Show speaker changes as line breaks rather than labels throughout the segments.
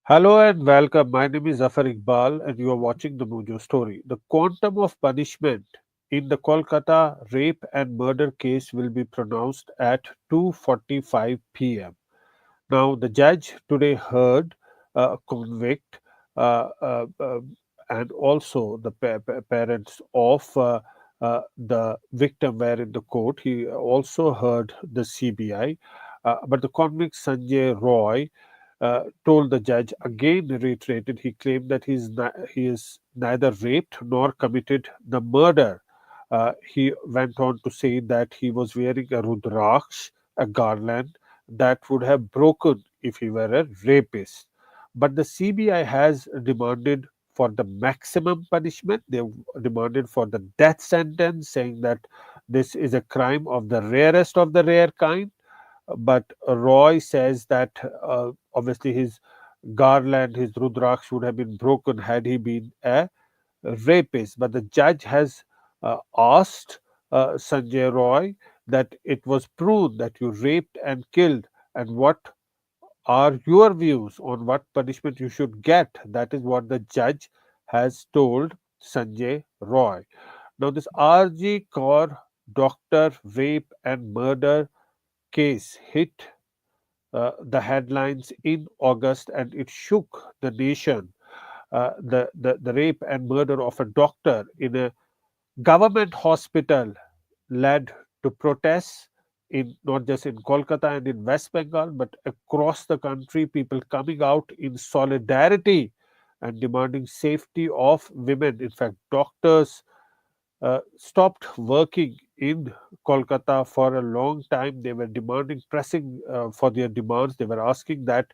Hello and welcome. My name is Zafar Iqbal, and you are watching the Mojo story. The quantum of punishment in the Kolkata rape and murder case will be pronounced at 2:45 p.m. Now, the judge today heard a convict and also the parents of the victim were in the court. He also heard the CBI, but the convict Sanjay Roy told the judge again reiterated he claimed that he is neither raped nor committed the murder. He went on to say that he was wearing a rudraksh, a garland that would have broken if he were a rapist. But the CBI has demanded for the maximum punishment. They demanded for the death sentence, saying that this is a crime of the rarest of the rare kind. But Roy says that obviously his garland, his rudraksh would have been broken had he been a rapist. But the judge has asked Sanjay Roy that it was proved that you raped and killed, and what are your views on what punishment you should get? That is what the judge has told Sanjay Roy. Now, this RG Kaur doctor rape and murder case hit the headlines in August and it shook the nation. The rape and murder of a doctor in a government hospital led to protests in not just in Kolkata and in West Bengal, but across the country, people coming out in solidarity and demanding safety of women. In fact, doctors stopped working in Kolkata for a long time. They were demanding, pressing for their demands. They were asking that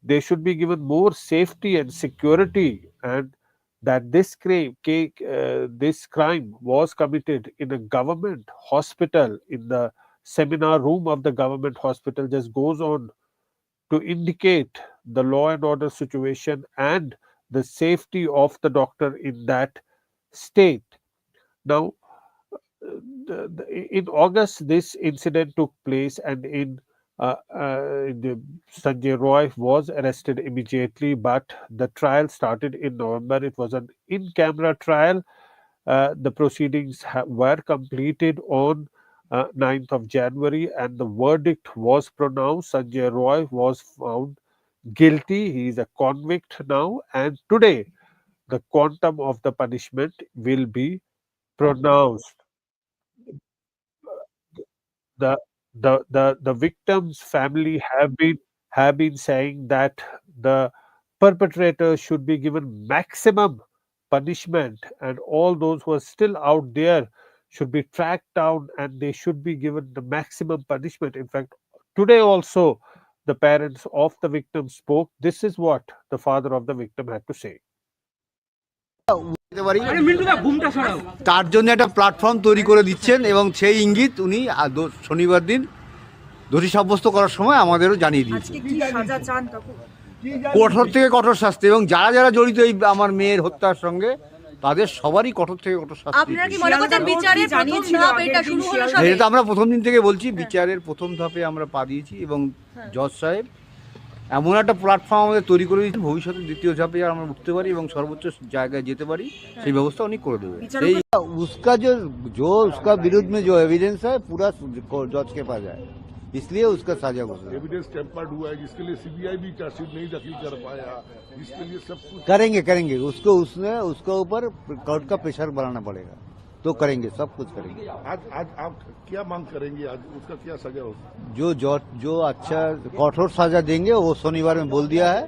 they should be given more safety and security, and that this crime was committed in a government hospital, in the seminar room of the government hospital, just goes on to indicate the law and order situation and the safety of the doctor in that state. Now, in August, this incident took place, and Sanjay Roy was arrested immediately. But the trial started in November. It was an in-camera trial. The proceedings were completed on 9th of January, and the verdict was pronounced. Sanjay Roy was found guilty. He is a convict now, and today the quantum of the punishment will be pronounced. The victim's family have been saying that the perpetrator should be given maximum punishment, and all those who are still out there should be tracked down and they should be given the maximum punishment. In fact, today also the parents of the victim spoke. This is what the father of the victim had to say.
দিতে পারি তার জন্য একটা platform তৈরি করে দিচ্ছেন এবং সেই ইঙ্গিত উনি শনিবার দিন দোষী সাব্যস্ত করার সময় আমাদেরও জানিয়ে দিয়েছেন। কঠোর থেকে কঠোর শাস্তি, এবং যারা যারা জড়িত এই আমার মেয়ের হত্যার সঙ্গে তাদের সবারই কঠোর থেকে কঠোর শাস্তি। এটা তো আমরা প্রথম দিন থেকে বলছি, বিচারের প্রথম ধাপে আমরা পা দিয়েছি এবং জজ সাহেব এমন একটা প্ল্যাটফর্ম আমাদের তৈরি করে দিয়েছেন, ভবিষ্যতে দ্বিতীয় ধাপে আমরা উঠতে পারি এবং সর্বোচ্চ জায়গায় যেতে পারি সেই ব্যবস্থা উনি করে দেবে। সেই उसका जो उसका विरुद्ध में जो एविडेंस है पूरा जज के पास जाए, इसलिए उसका साजा घोषणा।
एविडेंस टेम्पर्ड हुआ है जिसके लिए सीबीआई भी चार्जशीट नहीं दाखिल कर पाया, जिसके लिए सब कुछ
करेंगे उसको ऊपर कोर्ट का प्रेशर बढ़ाना पड़ेगा, तो करेंगे, सब कुछ करेंगे।
आज आप क्या मांग करेंगे, आज उसका क्या सजा होगा?
जो अच्छा कठोर सजा देंगे वो शनिवार में बोल दिया है,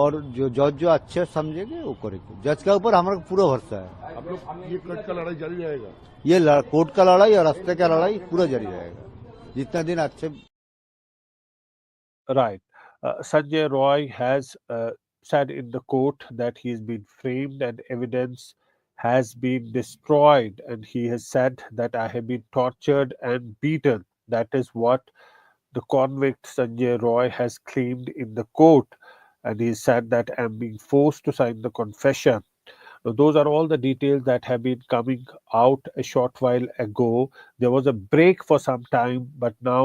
और जो जज जो अच्छा समझेंगे वो करेंगे। जज का ऊपर हमारा पूरा भरोसा है।
आप लोग ये कोर्ट का लड़ाई जारी रहेगा?
ये कोर्ट का लड़ाई और रास्ते का लड़ाई पूरा जारी रहेगा जितना दिन अच्छे।
Right. Sanjay Roy has said in the court that he has been framed and evidence has been destroyed, and he has said that I have been tortured and beaten. That is what the convict Sanjay Roy has claimed in the court, and he said that I am being forced to sign the confession. Now, those are all the details that have been coming out a short while ago. There was a break for some time, but now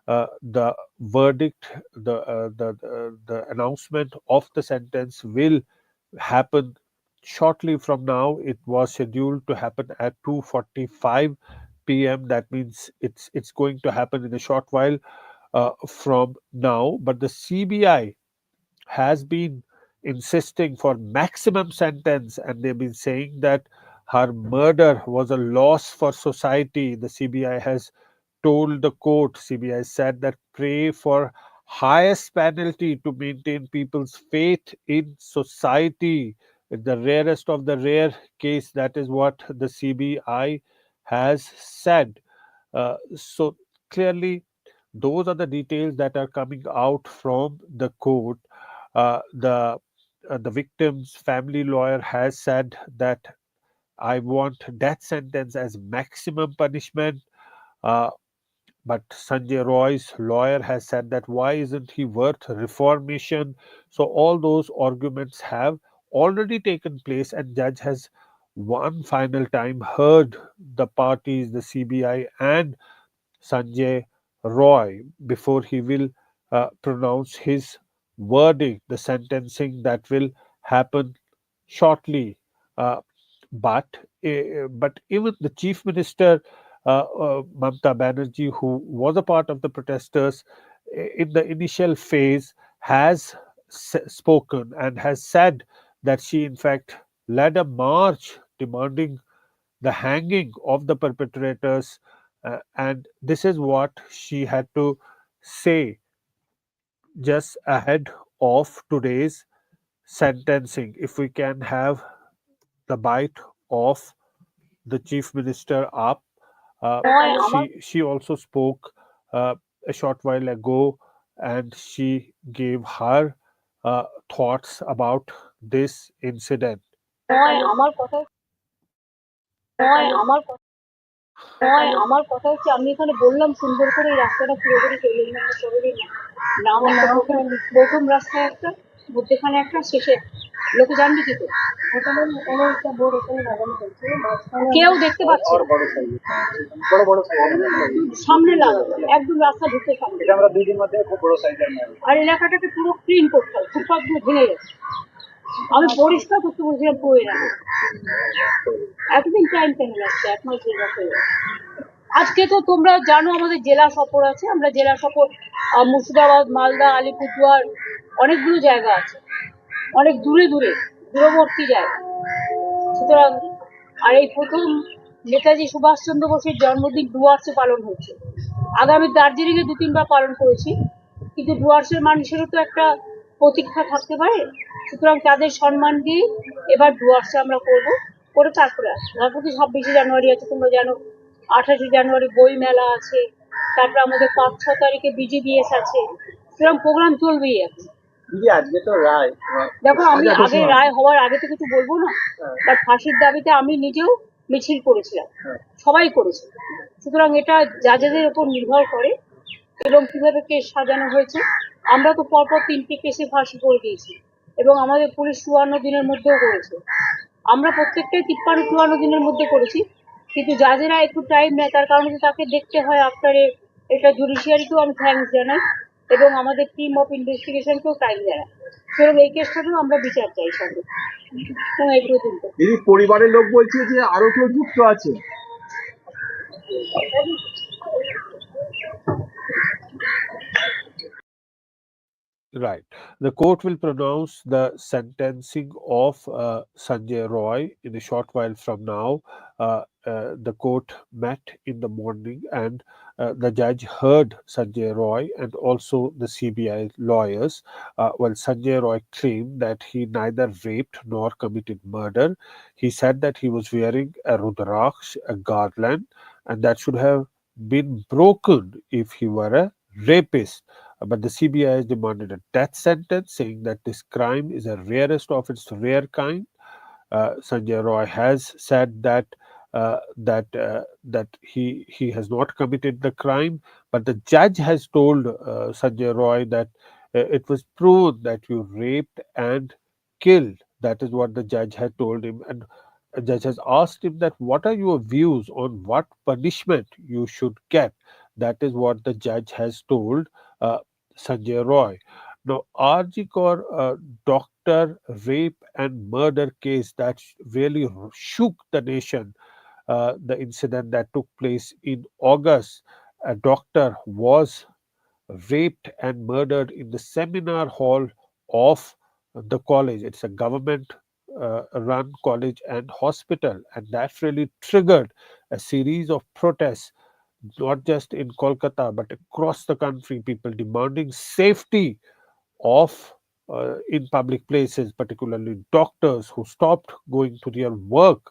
the verdict, the announcement of the sentence will happen shortly from now. It was scheduled to happen at 2:45 p.m. That means it's going to happen in a short while from now. But the CBI has been insisting for maximum sentence, and they've been saying that her murder was a loss for society. The CBI has told the court, CBI said that pray for highest penalty to maintain people's faith in society. The rarest of the rare case, that is what the CBI has said. So clearly, those are the details that are coming out from the court. The victim's family lawyer has said that I want death sentence as maximum punishment. Uh, but Sanjay Roy's lawyer has said that why isn't he worth reformation? So all those arguments have already taken place, and judge has one final time heard the parties, the CBI and Sanjay Roy, before he will pronounce his verdict, the sentencing that will happen shortly. Uh, but even the chief minister, Mamta Banerjee, who was a part of the protesters in the initial phase, has spoken and has said that she, in fact, led a march demanding the hanging of the perpetrators. And this is what she had to say just ahead of today's sentencing. If we can have the bite of the chief minister up, she also spoke uh, a short while ago, and she gave her thoughts about this incident.
আমার কথা আমার আমার কথা হচ্ছে আমি এখানে বললাম সুন্দর করে এই রাস্তাটা পুরোপুরি তৈরি শহরের নাম একটা প্রথম রাস্তায় একটা মধ্যেখানে একটা শেষে লোকে জানবে কি করে কেউ দেখতে পাচ্ছে সামনে লাগাবো একদম রাস্তা ঢুকতে সামনে আর এলাকাটাকে পুরো ক্লিন করতে হবে ফুটপাথগুলো ভেঙে যাচ্ছে আমি পরিষ্কার করতে বলছিলাম পুরো এলাকা এতদিন টাইম কেন লাগছে 1 মাস 2 মাস হয়ে যাচ্ছে আজকে তো তোমরা জানো আমাদের জেলা সফর আছে আমরা জেলা সফর মুর্শিদাবাদ মালদা আলিপুরদুয়ার অনেকগুলো জায়গা আছে অনেক দূরে দূরে দূরবর্তী জায়গা সুতরাং আর এই প্রথম নেতাজি সুভাষচন্দ্র বোসের জন্মদিন ডুয়ার্সে পালন হচ্ছে আগামী দার্জিলিংয়ে 2-3 বার পালন করেছি কিন্তু ডুয়ার্সের মানুষেরও তো একটা প্রতীক্ষা থাকতে পারে সুতরাং তাদের সম্মান দিয়ে এবার ডুয়ার্সে আমরা করবো করে তারপরে আসবো তারপর তো 26শে জানুয়ারি আছে তোমরা জানো 28শে জানুয়ারি বই মেলা আছে তারপরে আমাদের 5-6 তারিখে বিজিবিএস আছে সুতরাং প্রোগ্রাম চলবেই আছে
আজকে তো রায়
দেখো আমি আগে রায় হওয়ার আগে তো কিছু বলবো না বাট ফাঁসির দাবিতে আমি নিজেও মিছিল করেছিলাম সবাই করেছে সুতরাং এটা জাজেদের উপর নির্ভর করে এবং কিভাবে কেস সাজানো হয়েছে আমরা তো পরপর 3টে কেসে ফাঁসি করে দিয়েছি এবং আমাদের পুলিশ 54 দিনের মধ্যেও করেছে আমরা প্রত্যেকটাই 53-54 দিনের মধ্যে করেছি কিন্তু জাজেরা একটু টাইম নেয় তার কারণে তাকে দেখতে হয় আফটারে এটা জুডিশিয়ারিকেও আমি থ্যাঙ্কস জানাই এবং আমাদের টিম অফ ইনভেস্টিগেশনকেও টাইম জানাই সুতরাং এই কেসটাতেও আমরা বিচার চাই সঙ্গে এগুলো চিন্তা
পরিবারের লোক বলছে যে আরো কেউ যুক্ত আছে
Right. The court will pronounce the sentencing of Sanjay Roy in a short while from now. The court met in the morning, and the judge heard Sanjay Roy and also the CBI lawyers. Well, Sanjay Roy claimed that he neither raped nor committed murder. He said that he was wearing a rudraksh, a garland, and that should have been broken if he were a rapist. But the CBI has demanded a death sentence, saying that this crime is the rarest of its rare kind. Sanjay Roy has said that that he has not committed the crime, but the judge has told Sanjay Roy that it was proven that you raped and killed. That is what the judge had told him, and the judge has asked him that what are your views on what punishment you should get. That is what the judge has told Sanjay Roy. Now, RG Kaur doctor rape and murder case that really shook the nation. The incident that took place in August, a doctor was raped and murdered in the seminar hall of the college. It's a government run college and hospital, and that really triggered a series of protests, not just in Kolkata but across the country. People demanding safety of in public places, particularly doctors who stopped going to their work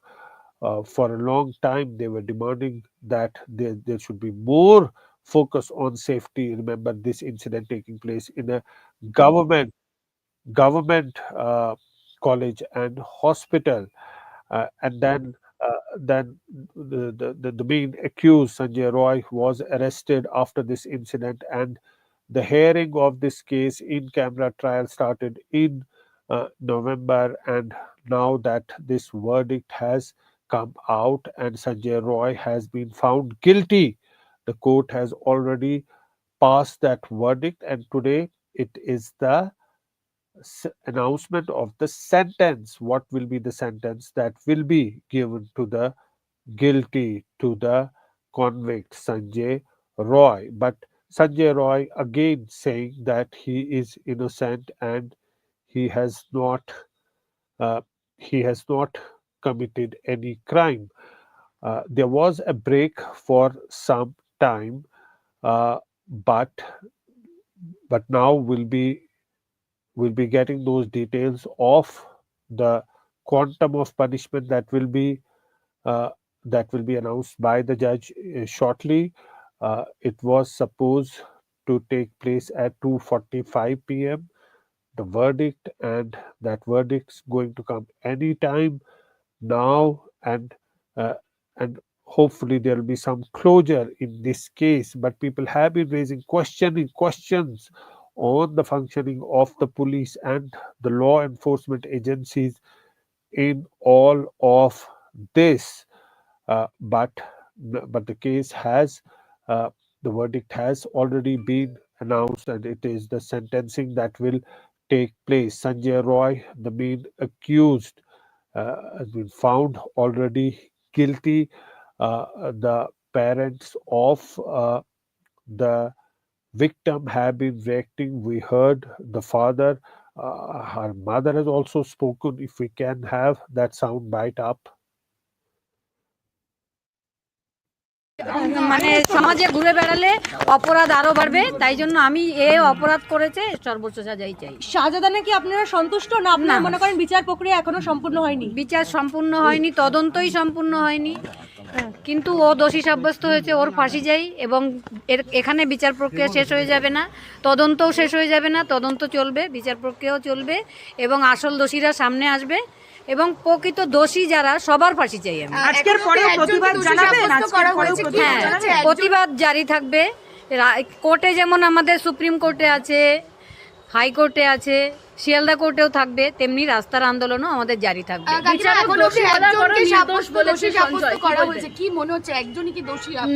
for a long time. They were demanding that there should be more focus on safety. Remember this incident taking place in a government government college and hospital, and then the main accused Sanjay Roy was arrested after this incident, and the hearing of this case in camera trial started in November, and now that this verdict has come out and Sanjay Roy has been found guilty, the court has already passed that verdict, and today it is the announcement of the sentence. What will be the sentence that will be given to the guilty, to the convict Sanjay Roy? But Sanjay Roy again saying that he is innocent and he has not uh, he has not committed any crime. There was a break for some time, uh, but now we'll be getting those details of the quantum of punishment uh, that will be announced by the judge shortly. It was supposed to take place at 2:45 p.m. The verdict, and that verdict's going to come anytime now, uh, and hopefully there will be some closure in this case. But people have been raising questions on the functioning of the police and the law enforcement agencies in all of this. But the case has the verdict has already been announced, and it is the sentencing that will take place. Sanjay Roy, the main accused, has been found already guilty. The parents of the victim have been reacting. We heard the father, her mother has also spoken. If we can have that sound bite up.
মানে সমাজে ঘুরে বেড়ালে অপরাধ আরো বাড়বে, তাই জন্য আমি অপরাধ করেছে সর্বোচ্চ সাজাই চাই।
শাহজাদানে কি আপনারা সন্তুষ্ট না? আপনারা মনে করেন বিচার প্রক্রিয়া এখনো সম্পূর্ণ হয়নি?
বিচার সম্পূর্ণ হয়নি, তদন্তই সম্পূর্ণ হয়নি, কিন্তু ও দোষী সাব্যস্ত হয়েছে, ওর ফাঁসি চাই। এবং এখানে বিচার প্রক্রিয়া শেষ হয়ে যাবে না, তদন্তও শেষ হয়ে যাবে না, তদন্ত চলবে, বিচার প্রক্রিয়াও চলবে, এবং আসল দোষীরা সামনে আসবে, এবং প্রকৃত দোষী যারা সবার ফাঁসি চাই আমি।
আজকের পরে প্রতিবাদ জানাবেন?
হ্যাঁ, প্রতিবাদ জারি থাকবে। কোর্টে যেমন আমাদের সুপ্রিম কোর্টে আছে, হাইকোর্টে আছে, শিয়ালদা কোর্টেও থাকবে, তেমনি রাস্তার আন্দোলনও আমাদের জারি থাকবে।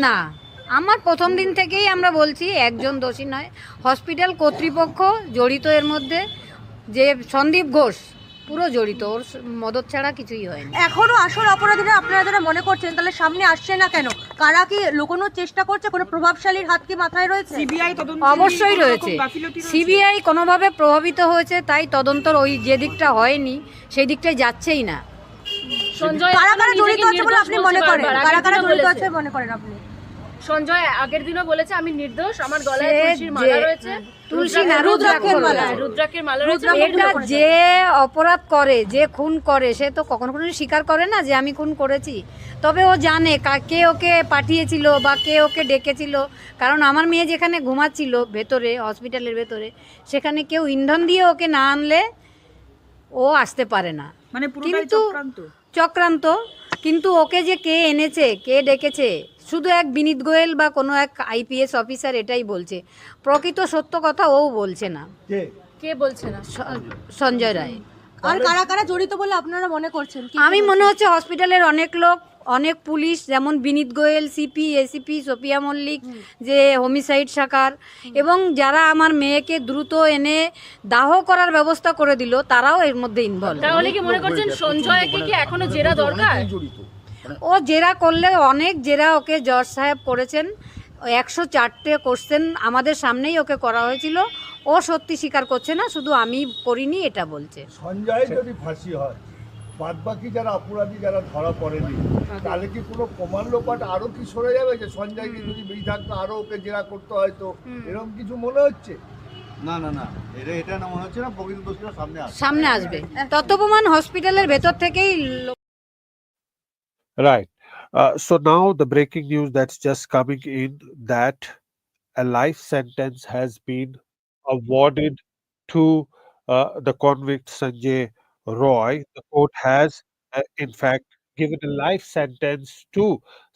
না, আমার প্রথম দিন থেকেই আমরা বলছি একজন দোষী নয়, হসপিটাল কর্তৃপক্ষ জড়িত এর মধ্যে। যে সন্দীপ ঘোষ পুরো জড়িত, ওর মদত ছাড়া কিছুই হয়নি।
এখনো আসল অপরাধীরা আপনারা যারা মনে করছেন, তাহলে সামনে আসছে না কেন? কারা কি লুকোনোর চেষ্টা করছে? কোনো প্রভাবশালীর হাত কি মাথায় রয়েছে?
অবশ্যই রয়েছে, সিবিআই কোনোভাবে প্রভাবিত হয়েছে, তাই তদন্তর ওই যে দিকটা হয়নি সেই দিকটাই যাচ্ছেই না।
কারা কারা জড়িত আছে বলে আপনি মনে করেন? কারা কারা জড়িত আছে মনে করেন আপনি?
সঞ্জয় আগের দিনও বলেছে আমি নির্দোষ, আমার গলায় তুলসীর মালা রয়েছে,
তুলসী না, রুদ্রাক্ষের মালা,
রুদ্রাক্ষের মালা রয়েছে।
এটা যে অপরাধ করে, যে খুন করে, সে তো কখনো স্বীকার করে না যে আমি খুন করেছি। তবে ও জানে কে ওকে পাঠিয়েছিল বা কে ওকে ডেকেছিল। কারণ আমার মেয়ে যেখানে ঘুমাচ্ছিল ভেতরে, হসপিটালের ভেতরে, সেখানে কেউ ইন্ধন দিয়ে ওকে না আনলে ও আসতে পারে না।
মানে
কিন্তু চক্রান্ত, কিন্তু ওকে যে কে এনেছে, কে ডেকেছে, শুধু এক বিনীত গোয়েল বা কোনো এক আইপিএস অফিসার এটাই বলছে। প্রকৃত সত্য কথা ও বলছে না।
কে বলছে না?
সঞ্জয় রায়।
আর কারা কারা জড়িত বলে আপনারা মনে করছেন?
আমি মনে হচ্ছে হসপিটালের অনেক লোক, অনেক পুলিশ যেমন বিনীত গোয়েল, সিপি, এসিপি, সোপিয়া মল্লিক, যে হোমিসাইড শাখার, এবং যারা আমার মেয়েকে দ্রুত এনে দাহ করার ব্যবস্থা করে দিল, তারাও এর মধ্যে ইনভলভ।
তাহলে কি মনে করছেন সঞ্জয়কে কি এখনো জেরা দরকার?
ও জেরা করলে অনেক জেরা ওকে জজ সাহেব করেছেন। 104টে কোশ্চেন আমাদের সামনেই ওকে করা হয়েছিল। ও সত্যি স্বীকার করছে না, শুধু আমি করিনি এটা বলছে।
সঞ্জয় যদি ফাঁসি হয়, বাদ বাকি যারা অপরাধী যারা ধরা পড়েনি, তাহলে কি কোনো প্রমাণ লোপাট আরো কি সরে যাবে? যে সঞ্জয়কে যদি বেশি থাকতো আরো ওকে জেরা করতে হয়তো, এরকম কিছু মনে হচ্ছে?
না না না, এটা না মনে হচ্ছে না, প্রকৃত দোষীরা
সামনে আসবে। তত্ত্বপ্রমাণ হসপিটালের ভেতর থেকেই
Right. So now the breaking news that's just coming in, that a life sentence has been awarded to the convict Sanjay Roy. The court has, in fact, given a life sentence to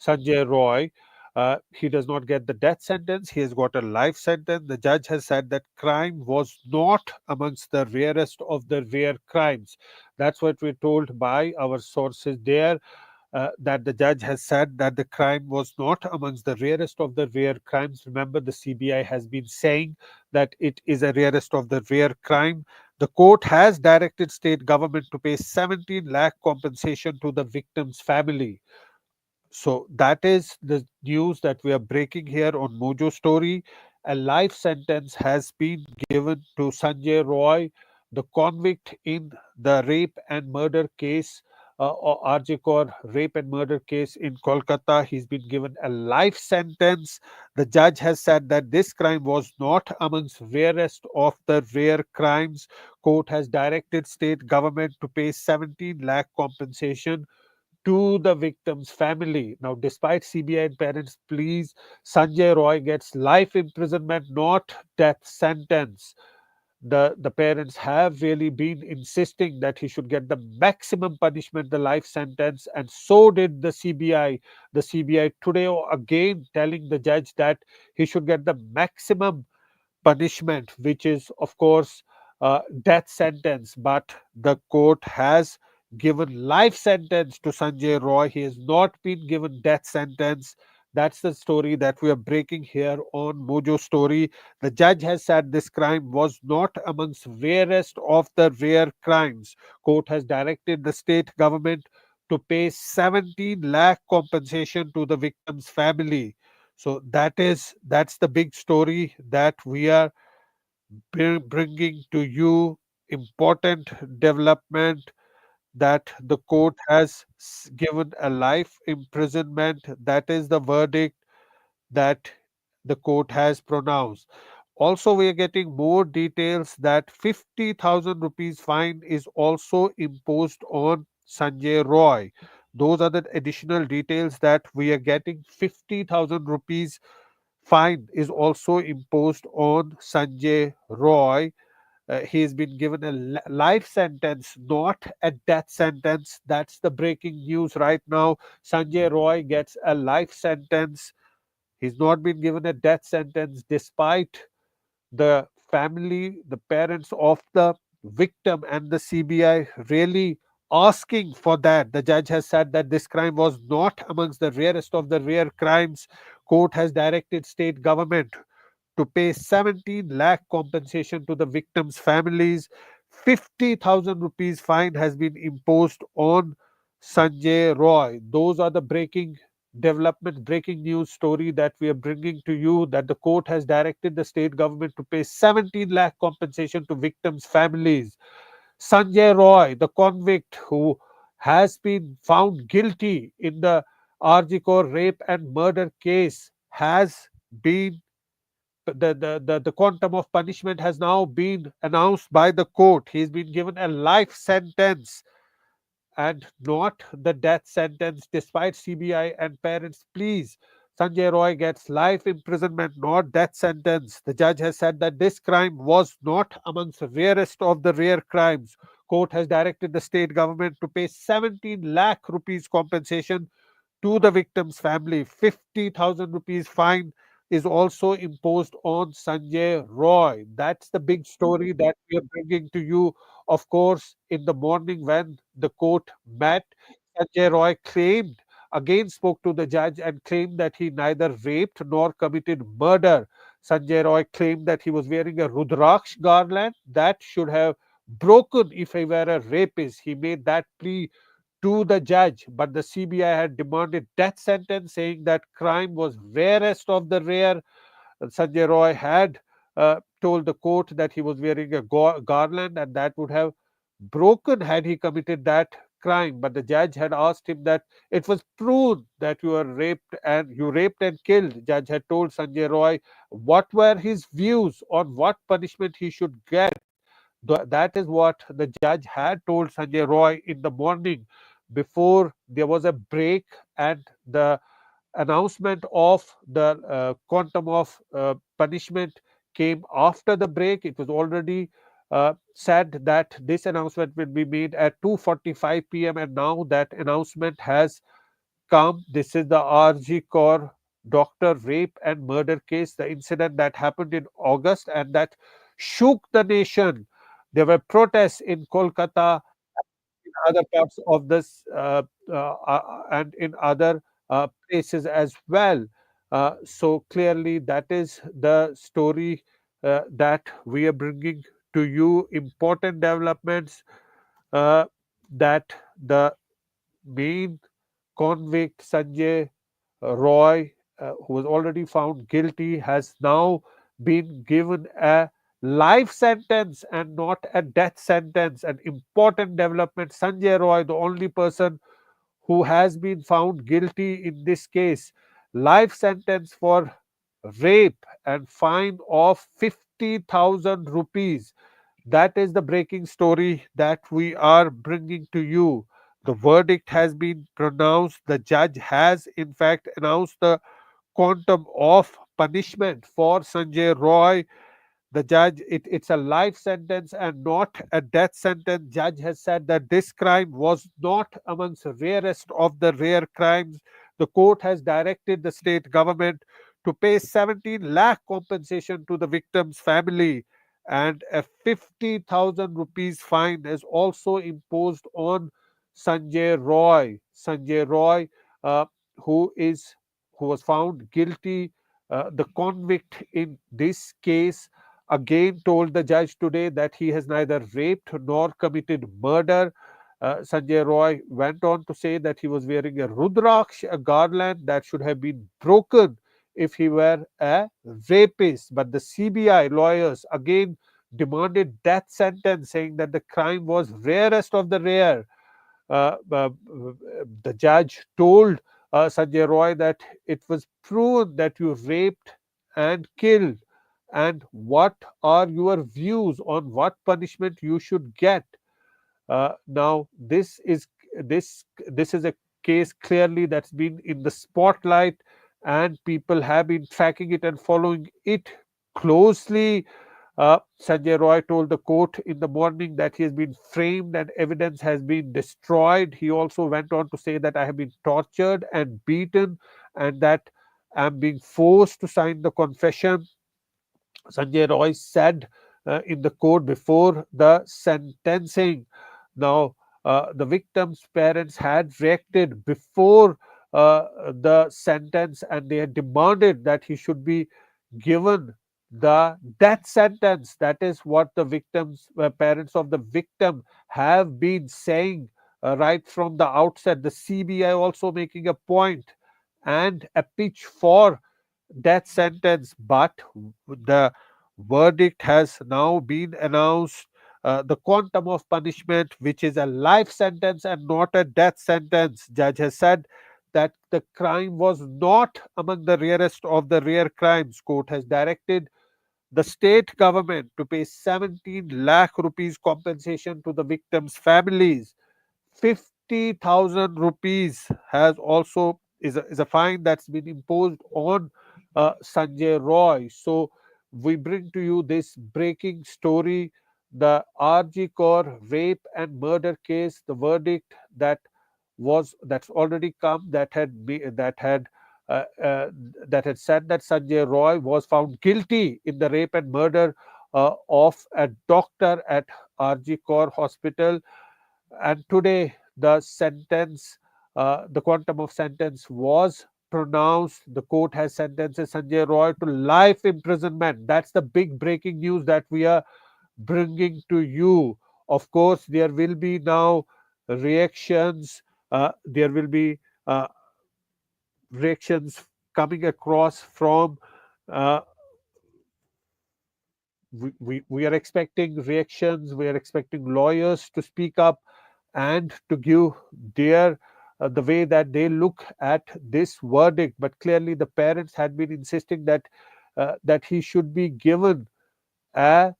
Sanjay Roy. He does not get the death sentence, he has got a life sentence. The judge has said that crime was not amongst the rarest of the rare crimes. That's what we're told by our sources there. That the judge has said that the crime was not amongst the rarest of the rare crimes. Remember, the CBI has been saying that it is a rarest of the rare crime. The court has directed state government to pay 17 lakh compensation to the victim's family. So that is the news that we are breaking here on Mojo Story. A life sentence has been given to Sanjay Roy, the convict in the rape and murder case, or Arjikor rape and murder case in Kolkata. He's been given a life sentence. The judge has said that this crime was not amongst rarest of the rare crimes. Court has directed state government to pay 17 lakh compensation to the victim's family. Now, despite CBI and parents' pleas, Sanjay Roy gets life imprisonment, not death sentence. The parents have really been insisting that he should get the maximum punishment, the life sentence, and so did the CBI. The CBI today again telling the judge that he should get the maximum punishment, which is, of course, death sentence. But the court has given life sentence to Sanjay Roy. He has not been given death sentence. That's the story that we are breaking here on Mojo Story. The judge has said this crime was not amongst rarest of the rare crimes. Court has directed the state government to pay 17 lakh compensation to the victim's family. So that's the big story that we are bringing to you. Important development that the court has given a life imprisonment. That is the verdict that the court has pronounced. Also, we are getting more details that 50,000 rupees fine is also imposed on Sanjay Roy. Those are the additional details that we are getting. 50,000 rupees fine is also imposed on Sanjay Roy. He has been given a life sentence, not a death sentence. That's the breaking news right now. Sanjay Roy gets a life sentence. He's not been given a death sentence despite the family, the parents of the victim, and the CBI really asking for that. The judge has said that this crime was not amongst the rarest of the rare crimes. Court has directed state government to pay 17 lakh compensation to the victims' families. 50,000 rupees fine has been imposed on Sanjay Roy. Those are the breaking development, breaking news story that we are bringing to you, that the court has directed the state government to pay 17 lakh compensation to victims' families. Sanjay Roy, the convict who has been found guilty in the Arjikor rape and murder case, has been the quantum of punishment has now been announced by the court. He's been given a life sentence and not the death sentence, despite CBI and parents' pleas. Sanjay Roy gets life imprisonment, not death sentence. The judge has said that this crime was not amongst the rarest of the rare crimes. Court has directed the state government to pay 17 lakh rupees compensation to the victim's family. 50,000 rupees fine is also imposed on Sanjay Roy. That's the big story that we are bringing to you. Of course, in the morning when the court met, Sanjay Roy claimed again spoke to the judge and claimed that he neither raped nor committed murder. Sanjay Roy claimed that he was wearing a Rudraksh garland that should have broken if he were a rapist. He made that plea to the judge, but the CBI had demanded death sentence, saying that crime was rarest of the rare. Sanjay Roy had told the court that he was wearing a garland and that would have broken had he committed that crime. But the judge had asked him that it was proved that you raped and killed. Judge had told Sanjay Roy what were his views on what punishment he should get. That is what the judge had told Sanjay Roy in the morning before there was a break, and the announcement of the quantum of punishment came after the break. It was already said that this announcement will be made at 2:45 p.m. and now that announcement has come. This is the RG Kaur doctor rape and murder case, the incident that happened in August and that shook the nation. There were protests in Kolkata, in other parts of this, and in other places as well. So clearly, that is the story that we are bringing to you. Important developments uh, that the main convict Sanjay Roy, who was already found guilty, has now been given a life sentence and not a death sentence. An important development. Sanjay Roy, the only person who has been found guilty in this case, life sentence for rape and fine of 50,000 rupees. That is the breaking story that we are bringing to you. The verdict has been pronounced. The judge has, in fact, announced the quantum of punishment for Sanjay Roy. The judge, it's a life sentence and not a death sentence. Judge has said that this crime was not amongst rarest of the rare crimes. The court has directed the state government to pay 17 lakh compensation to the victim's family, and a 50,000 rupees fine is also imposed on Sanjay Roy. Sanjay Roy, uh, who is who was found guilty, the convict in this case, again told the judge today that he has neither raped nor committed murder. Sanjay Roy went on to say that he was wearing a Rudraksh, a garland that should have been broken if he were a rapist. But the CBI lawyers again demanded death sentence, saying that the crime was rarest of the rare. The judge told Sanjay Roy that it was proven that you raped and killed, and what are your views on what punishment you should get. Now this is a case clearly that's been in the spotlight, and people have been tracking it and following it closely. Sanjay Roy told the court in the morning that he has been framed and evidence has been destroyed. He also went on to say that I have been tortured and beaten and that I'm being forced to sign the confession. Sanjay Roy said in the court before the sentencing. Now, the victim's parents had reacted before the sentence and they had demanded that he should be given the death sentence. That is what the victims, parents of the victim, have been saying right from the outset. The CBI also making a point and a pitch for death sentence, but the verdict has now been announced. The quantum of punishment, which is a life sentence and not a death sentence. Judge has said that the crime was not among the rarest of the rare crimes. Court has directed the state government to pay 17 lakh rupees compensation to the victims' families. 50,000 rupees has also is a fine that's been imposed on Sanjay Roy. So we bring to you this breaking story, the RG Kaur rape and murder case, the verdict that's already come, uh, uh, that had said that Sanjay Roy was found guilty in the rape and murder of a doctor at RG Kaur Hospital, and today the sentence the quantum of sentence was pronounced. The court has sentenced Sanjay Roy to life imprisonment. That's the big breaking news that we are bringing to you. Of course, there will be now reactions. There will be reactions coming across from. Uh, we are expecting reactions. We are expecting lawyers to speak up and to give their the way that they look at this verdict. But clearly, the parents had been insisting that a he should be given a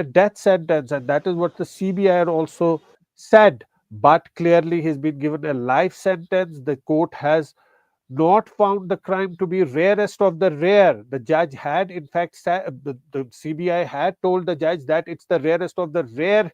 death sentence, and that is what the CBI had also said. But clearly, he's been given a life sentence. The court has not found the crime to be rarest of the rare. The judge had, in fact, the CBI had told the judge that it's the rarest of the rare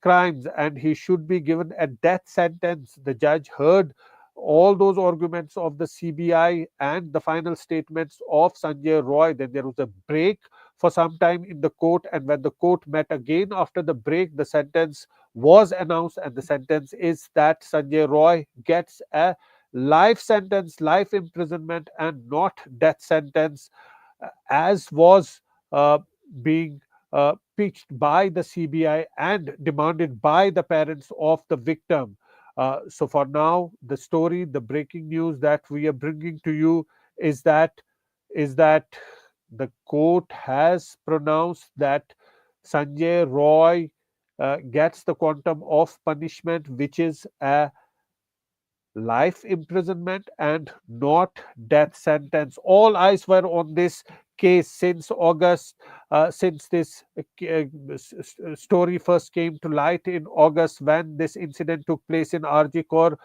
crimes and he should be given a death sentence. The judge heard all those arguments of the CBI and the final statements of Sanjay Roy. Then there was a break for some time in the court, and when the court met again after the break, the sentence was announced, and the sentence is that Sanjay Roy gets a life sentence, life imprisonment, and not death sentence, as was being pitched by the CBI and demanded by the parents of the victim. So for now, the story, the breaking news that we are bringing to you is that the court has pronounced that Sanjay Roy gets the quantum of punishment, which is a life imprisonment and not death sentence. All eyes were on this case since August, since this story first came to light in August, when this incident took place in RG Kaur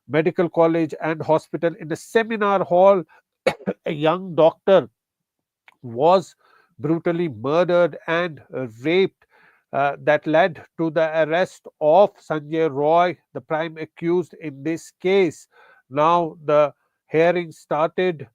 Medical College and Hospital. In a seminar hall, a young doctor was brutally murdered and raped. That led to the arrest of Sanjay Roy, the prime accused in this case. Now, the hearing started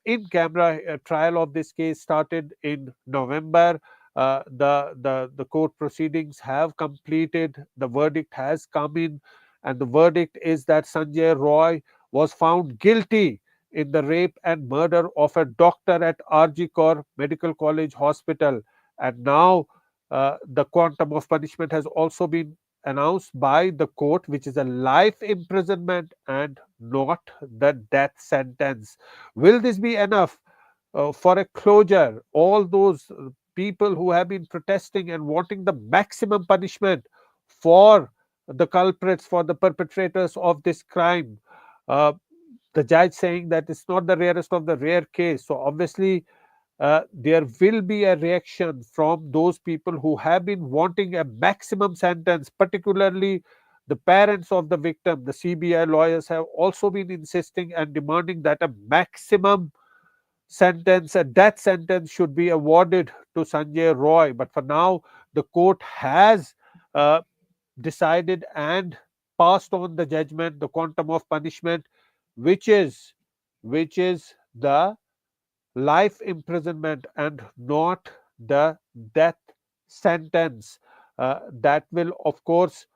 in camera. Trial of this case started in November. The court proceedings have completed. The verdict has come in, and the verdict is that Sanjay Roy was found guilty in the rape and murder of a doctor at RG Kaur Medical College Hospital. And now the quantum of punishment has also been announced by the court, which is a life imprisonment and not the death sentence. Will this be enough for a closure? All those people who have been protesting and wanting the maximum punishment for the culprits, for the perpetrators of this crime. Uh, the judge saying that it's not the rarest of the rare case. So obviously, there will be a reaction from those people who have been wanting a maximum sentence, particularly the parents of the victim. The CBI lawyers have also been insisting and demanding that a maximum sentence, a death sentence, should be awarded to Sanjay Roy. But for now, the court has uh, decided and passed on the judgment, the quantum of punishment, which is the life imprisonment and not the death sentence. That will, of course,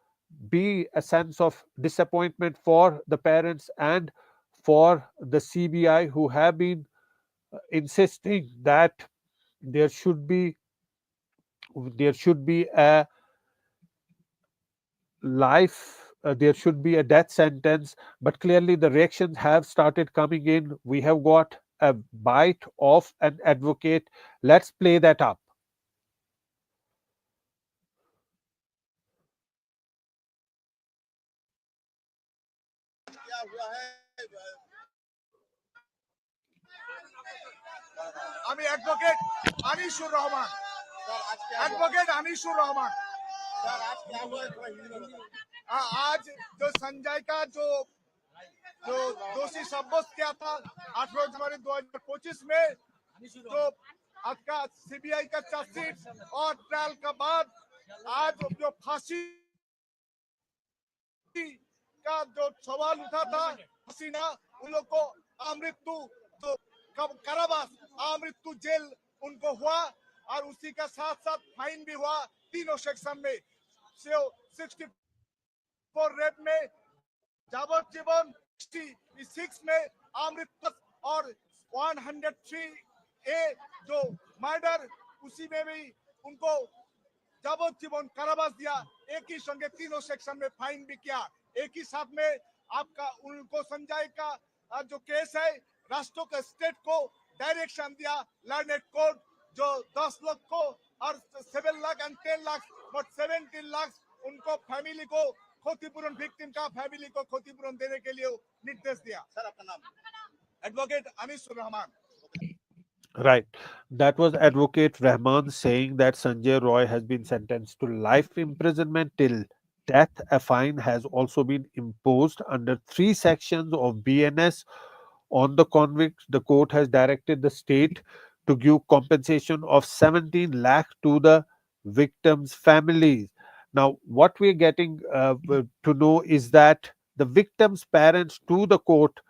be a sense of disappointment for the parents and for the CBI, who have been insisting that there should be a there should be a death sentence. But clearly the reactions have started coming in. We have got a bite of an advocate. Let's play that up.
আমি advocate Anisur Rahman, advocate अनीशुर Rahman. आज जो संजय का जो दोषी साब्यस्त किया था 18 जनवरी 2025 में, जो आज का सीबीआई का चार्जशीट और ट्रायल का बाद आज जो फांसी का जो सवाल उठा था, फांसी ना, उन लोग को अमृत्यु जो कारावास अमृत्यु जेल उनको हुआ, और उसी का साथ साथ फाइन भी हुआ तीनों सेक्शन में। 64 रेप में যাবজ্জীবন 6 में अमृत और 103 ए जो मर्डर उसी में भी उनको যাবজ্জীবন কারাবাস दिया। एक ही संगे तीनों सेक्शन में फाइन भी किया। एक ही साथ में आपका उनको संजय का जो केस है राष्ट्रों के स्टेट को डायरेक्शन दिया लर्नेड कोड जो 10 लाख को और 7 लाख एंड 10 लाख बट 17 लाख उनको फैमिली को क्षतिपूरण विक्टिम का फैमिली को क्षतिपूरण देने के लिए निर्देश दिया। सर आपका नाम advocate Anisur Rahman.
Right. That was Advocate Rahman saying that Sanjay Roy has been sentenced to life imprisonment till death. A fine has also been imposed under 3 sections of BNS on the convict. The court has directed the state to give compensation of 17 lakh to the victims' families. Now, what we're getting to know is that the victims' parents to the court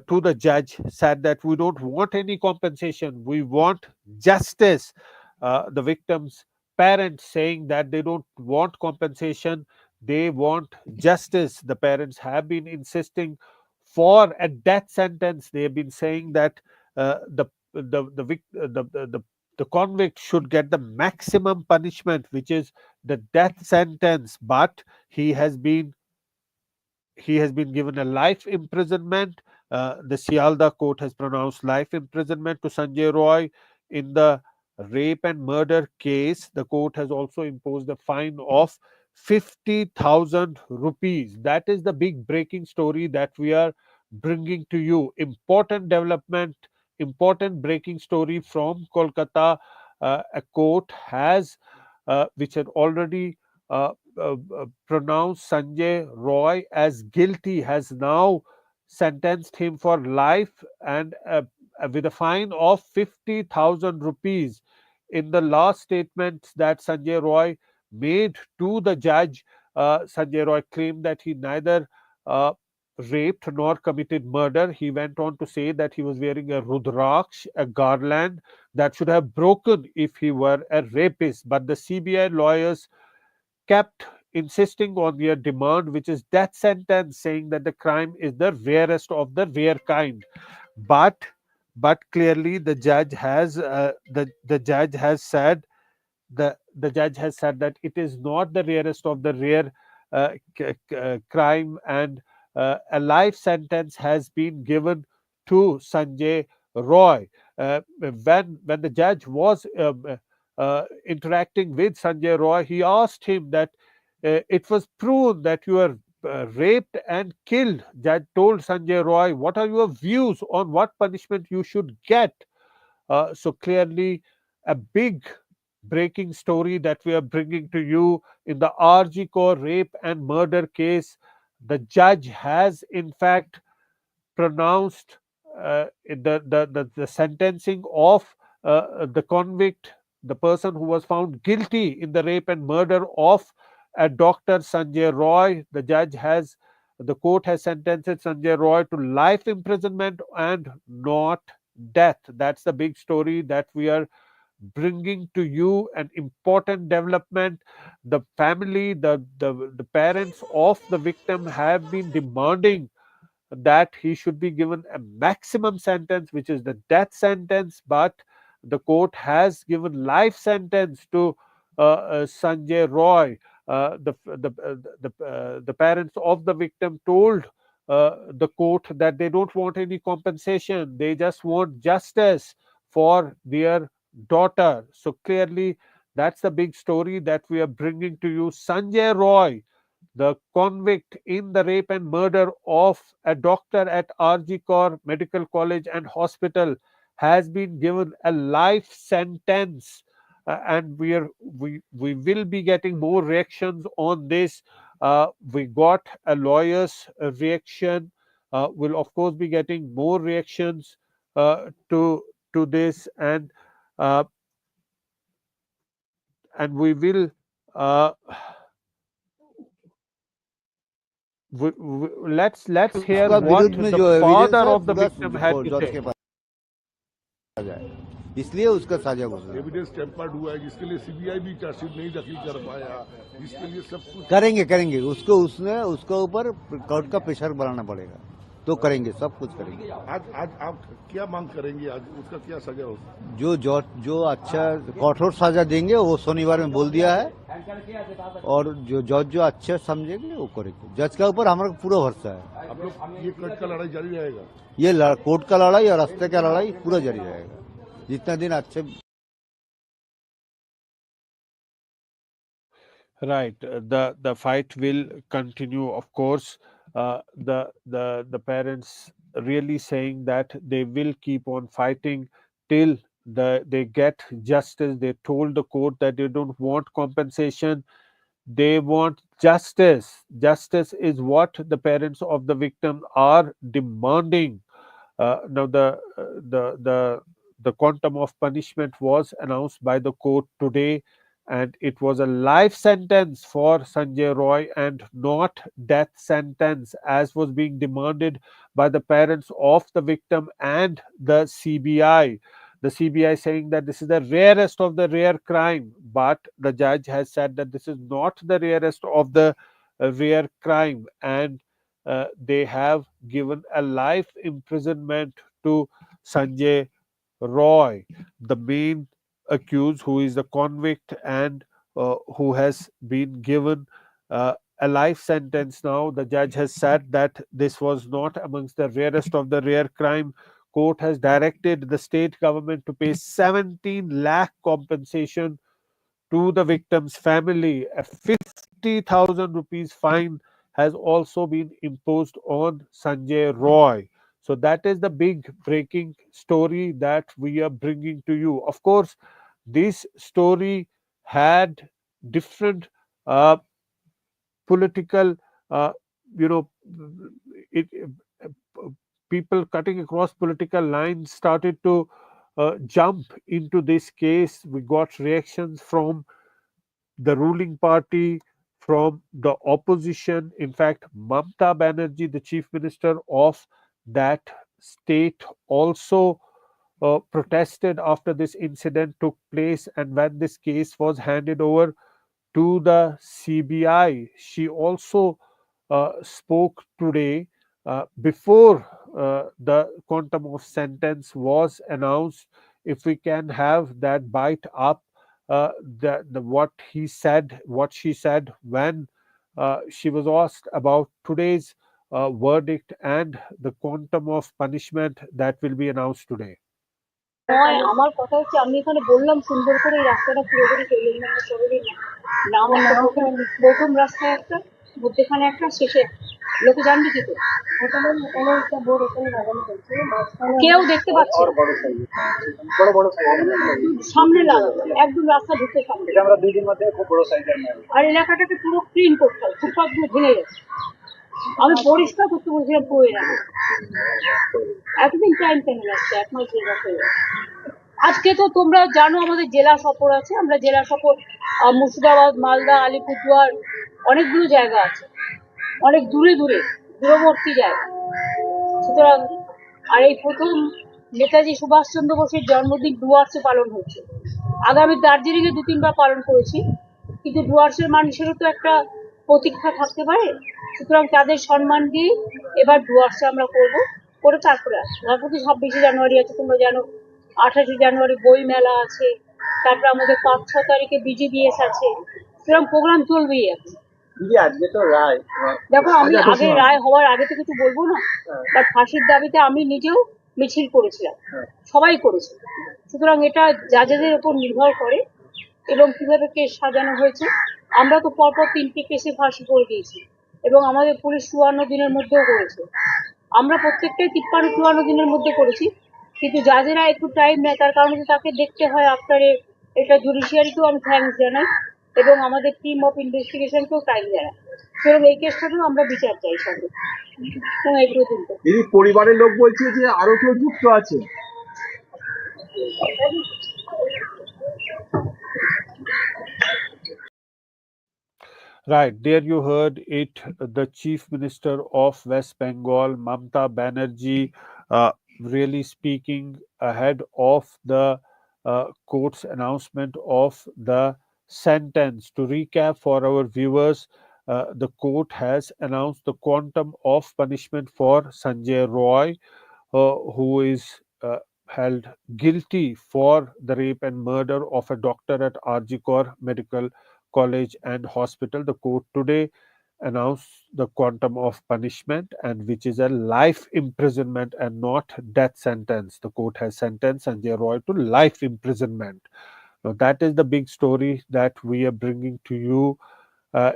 to the judge said that we don't want any compensation, we want justice. The victims' parents saying that they don't want compensation, they want justice. The parents have been insisting for a death sentence. They have been saying that the convict should get the maximum punishment, which is the death sentence, but he has been given a life imprisonment. The Sealdah court has pronounced life imprisonment to Sanjay Roy. In the rape and murder case, the court has also imposed a fine of 50,000 rupees. That is the big breaking story that we are bringing to you. Important development, important breaking story from Kolkata. A court has, which had already pronounced Sanjay Roy as guilty, has now sentenced him for life and with a fine of 50,000 rupees. In the last statement that Sanjay Roy made to the judge, Sanjay Roy claimed that he neither raped nor committed murder. He went on to say that he was wearing a rudraksh, a garland that should have broken if he were a rapist. But the CBI lawyers kept insisting on their demand, which is death sentence, saying that the crime is the rarest of the rare kind. But clearly the judge has the judge has said the judge has said that it is not the rarest of the rare crime, and a life sentence has been given to Sanjay Roy. When the judge was interacting with Sanjay Roy, he asked him that it was proven that you were raped and killed. Judge told Sanjay Roy, what are your views on what punishment you should get? So clearly, a big breaking story that we are bringing to you in the RG Kaur rape and murder case. The judge has, in fact, pronounced the sentencing of the convict, the person who was found guilty in the rape and murder of a Dr. Sanjay Roy. The court has sentenced Sanjay Roy to life imprisonment and not death. That's the big story that we are bringing to you, an important development. The family, the parents of the victim have been demanding that he should be given a maximum sentence, which is the death sentence, but the court has given life sentence to Sanjay Roy. The parents of the victim told the court that they don't want any compensation, they just want justice for their daughter. So clearly, that's the big story that we are bringing to you. Sanjay Roy, the convict in the rape and murder of a doctor at RG Kaur Medical College and Hospital, has been given a life sentence. And we will be getting more reactions on this. We got a lawyer's reaction. We'll of course be getting more reactions to this, and we will. Let's hear
उसका
what
विरुद्ध में
the
जो
father
evidence है
of the
पूरा
victim had to
जज
say.
के पास आ जाए। इसलिए उसका साजा घोषणा
एविडेंस टेम्पर्ड हुआ है, जिसके लिए सीबीआई भी चार्जशीट नहीं दाखिल कर पाया, जिसके लिए सब कुछ
करेंगे उसके ऊपर कोर्ट का प्रेशर बनाना पड़ेगा, तो करेंगे, सब कुछ करेंगे।
आज आप क्या मांग करेंगे? आज उसका क्या सजा होगा?
जो अच्छा कठोर सजा देंगे वो शनिवार में बोल दिया है, और जो जज जो अच्छा समझेंगे वो करेंगे। जज के ऊपर हमारा पूरा भरोसा है।
आप लोग ये कोर्ट का लड़ाई जारी रहेगा?
ये कोर्ट का लड़ाई और रास्ते का लड़ाई पूरा जारी रहेगा जितना दिन अच्छे।
Right. The fight will continue, of course. The parents really saying that they will keep on fighting till they get justice. They told the court that they don't want compensation. They want justice. Justice is what the parents of the victim are demanding. Now the quantum of punishment was announced by the court today, and it was a life sentence for Sanjay Roy and not death sentence as was being demanded by the parents of the victim and the CBI. The CBI saying that this is the rarest of the rare crime, but the judge has said that this is not the rarest of the rare crime, and they have given a life imprisonment to Sanjay Roy, the main accused, who is the convict and who has been given a life sentence now. The judge has said that this was not amongst the rarest of the rare crime. Court has directed the state government to pay 17 lakh compensation to the victim's family. A 50,000 rupees fine has also been imposed on Sanjay Roy. So that is the big breaking story that we are bringing to you. Of course, this story had different uh, political, uh, you know, it, people cutting across political lines started to jump into this case. We got reactions from the ruling party, from the opposition. In fact, Mamta Banerjee, the chief minister of that state, also protested after this incident took place. And when this case was handed over to the CBI, she also spoke today before the quantum of sentence was announced. If we can have that bite up, what what she said when she was asked about today's verdict and the quantum of punishment that will be announced today.
নয়, আমার কথা হচ্ছে আমি এখানে বললাম সুন্দর করে এই রাস্তাটা পুরোপুরি তৈরি নাম একটা প্রথম রাস্তায় একটা, মধ্যেখানে একটা, শেষে একটা। লোকে জানবে কি করে? কেউ দেখতে পাচ্ছে না। সামনে লাগাবো, একদম রাস্তা ঢুকতে সামনে।
আমরা 2 দিন মধ্যে খুব বড় সাইজের
আর এলাকাটাকে পুরো ক্লিন করতে হবে, ফুটপাথগুলো ভেঙে যাচ্ছে। আমি পরিষ্কার করতে বলছিলাম প্রয়োজন এতদিন টাইম কেন লাগছে? 1 মাস 1.5 মাস হয়ে গেছে। আজকে তো তোমরা জানো আমাদের জেলা সফর আছে, আমরা জেলা সফর মুর্শিদাবাদ, মালদা, আলিপুরদুয়ার, অনেকগুলো জায়গা আছে, অনেক দূরে দূরে দূরবর্তী জায়গা। সুতরাং আর এই প্রথম নেতাজি সুভাষচন্দ্র বোসের জন্মদিন ডুয়ার্সে পালন হচ্ছে। আগামী দার্জিলিংয়ে 2-3 বার পালন করেছি, কিন্তু ডুয়ার্সের মানুষেরও তো একটা প্রতীক্ষা থাকতে পারে। সুতরাং তাদের সম্মান দিয়ে এবার ডুয়ার্সে আমরা করবো, করে তারপরে আসবো। তারপর কি 26শে জানুয়ারি আছে, তোমরা জানো। 28শে জানুয়ারি বই মেলা আছে, তারপরে আমাদের 5-6 তারিখে বিজিবিএস আছে। সুতরাং প্রোগ্রাম চলবেই আছে।
দিদি আজকে তো রায়,
দেখো আমি আগে রায় হওয়ার আগে তো কিছু বলবো না, বাট ফাঁসির দাবিতে আমি নিজেও মিছিল করেছিলাম, সবাই করেছে। সুতরাং এটা জাজেদের উপর নির্ভর করে এবং কিভাবে কেস সাজানো হয়েছে। আমরা তো পরপর 3টে কেসে ফাঁসি করে দিয়েছি এবং আমাদের পুলিশ 54 দিনের মধ্যেও করেছে। আমরা প্রত্যেকটাই 53-54 দিনের মধ্যে করেছি, কিন্তু জাজেরা একটু টাইম নেয়, তার কারণে তাকে দেখতে হয় আফটারে। এটা জুডিশিয়ারিকেও আমি থ্যাঙ্কস জানাই এবং আমাদের টিম অফ ইনভেস্টিগেশনকেও টাইম জানাই। সুতরাং এই কেসটাতেও আমরা বিচার চাই সঙ্গে এই পর্যন্ত।
দিদি পরিবারের লোক বলছে যে আরো কেউ যুক্ত আছে।
Right, there you heard it. The Chief Minister of West Bengal, Mamta Banerjee, really speaking ahead of the court's announcement of the sentence. To recap for our viewers, the court has announced the quantum of punishment for Sanjay Roy, who is held guilty for the rape and murder of a doctor at RG Kar Medical College and Hospital. The court today announced the quantum of punishment, and which is a life imprisonment and not death sentence. The court has sentenced Sanjay Roy to life imprisonment. Now that is the big story that we are bringing to you.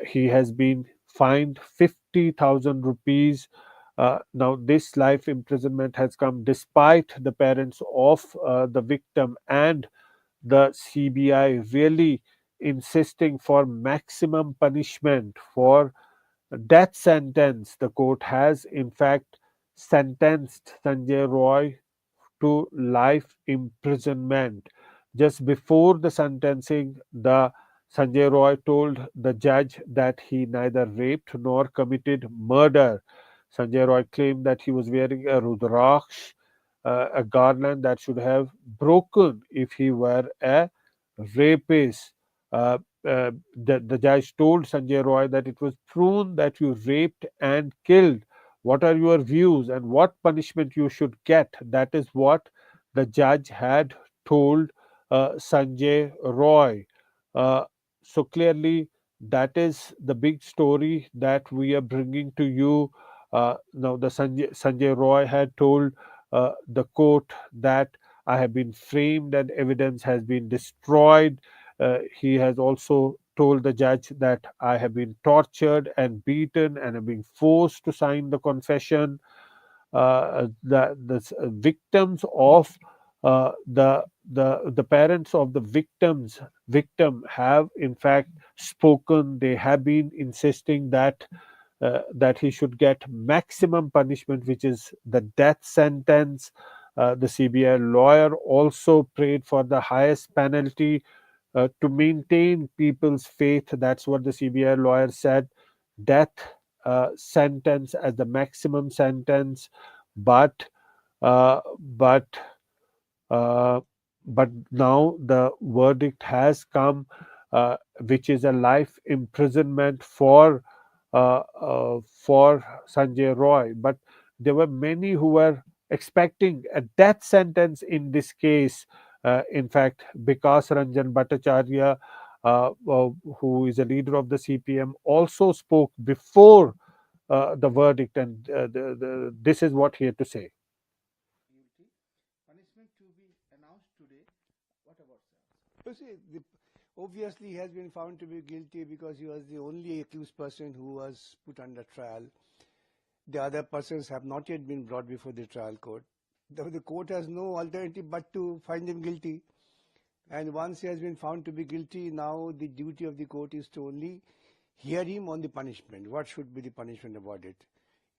He has been fined 50,000 rupees. Now, this life imprisonment has come despite the parents of the victim and the CBI really insisting for maximum punishment, for death sentence. The court has, in fact, sentenced Sanjay Roy to life imprisonment. Just before the sentencing, the Sanjay Roy told the judge that he neither raped nor committed murder. Sanjay Roy claimed that he was wearing a Rudraksh, a garland that should have broken if he were a rapist. Uh, the judge told Sanjay Roy that it was proven that you raped and killed. What are your views and what punishment you should get? That is what the judge had told Sanjay Roy. Uh, so clearly, that is the big story that we are bringing to you. Now, the Sanjay Roy had told the court that I have been framed and evidence has been destroyed. He has also told the judge that I have been tortured and beaten and have been forced to sign the confession. The victims of the parents of the victim have in fact spoken. They have been insisting that he should get maximum punishment, which is the death sentence. The CBI lawyer also prayed for the highest penalty to maintain people's faith. That's what the CBI lawyer said. Death sentence as the maximum sentence, but uh, but uh, but now the verdict has come, which is a life imprisonment for Sanjay Roy. But there were many who were expecting a death sentence in this case. In fact, Vikas Ranjan Bhattacharya, who is a leader of the CPM, also spoke before the verdict, and this is what he had to say.
Punishment to be announced today. What about that? You see, obviously he has been found to be guilty because he was the only accused person who was put under trial. The other persons have not yet been brought before the trial court. The court has no alternative but to find him guilty. And once he has been found to be guilty, now the duty of the court is to only hear him on the punishment. What should be the punishment about it?